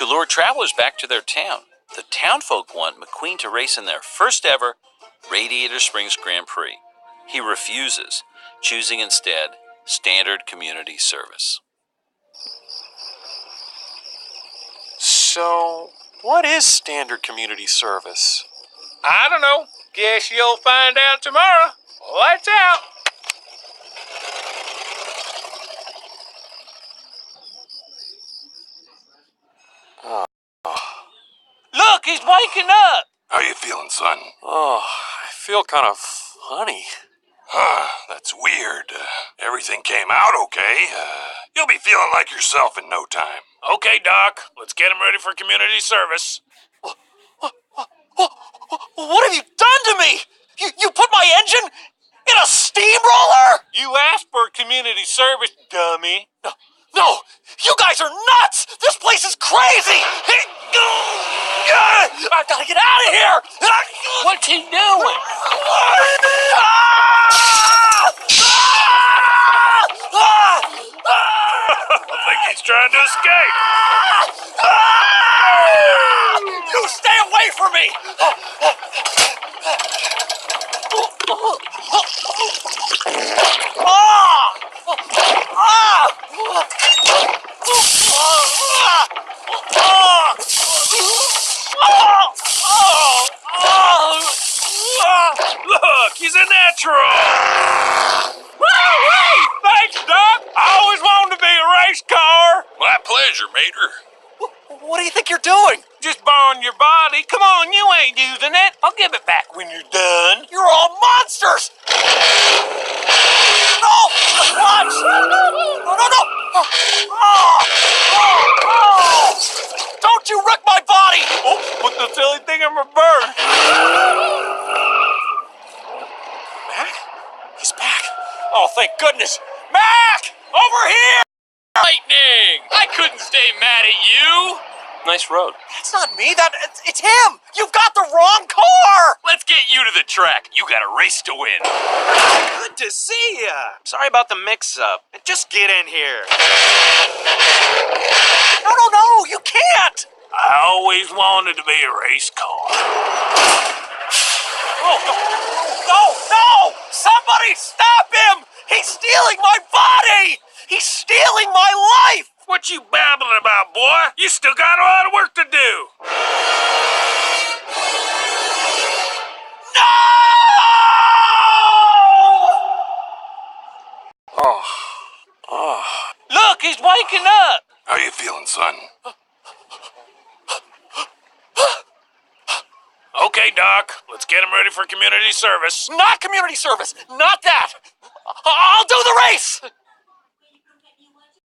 To lure travelers back to their town, the townfolk want McQueen to race in their first ever Radiator Springs Grand Prix. He refuses, choosing instead standard community service. So, what is standard community service? I don't know. Guess you'll find out tomorrow. Lights out. Look, he's waking up! How you feeling, son? Oh, I feel kind of funny. That's weird. Everything came out okay. You'll be feeling like yourself in no time. Okay, Doc. Let's get him ready for community service. What have you done to me? You put my engine in a steamroller? You asked for community service, dummy. No, you guys are nuts! This place is crazy! I've got to get out of here! What's he doing? I think he's trying to escape. You stay away from me! Look, he's a natural. Thanks, Doc. I always wanted to be a race car. My pleasure, Mater. What do you think you're doing? Just borrowing your body. Come on, you ain't using it. I'll give it back when you're done. You're all monsters! No! Watch! No! Don't you wreck my body! Oh, put the silly thing in reverse. Mac? He's back. Oh, thank goodness. Mac! Over here! Lightning! I couldn't stay mad at you. Nice road. That's not me. It's him! You've got the wrong car! Let's get you to the track. You got a race to win. Good to see ya. Sorry about the mix-up. Just get in here. No, you can't! I always wanted to be a race car. Oh, no! Somebody stop him! He's stealing my body! He's stealing my life! What you babbling about, boy? You still got a lot of work to do. No! Look, he's waking up! How you feeling, son? Okay, Doc. Let's get him ready for community service. Not community service! Not that! I'll do the race!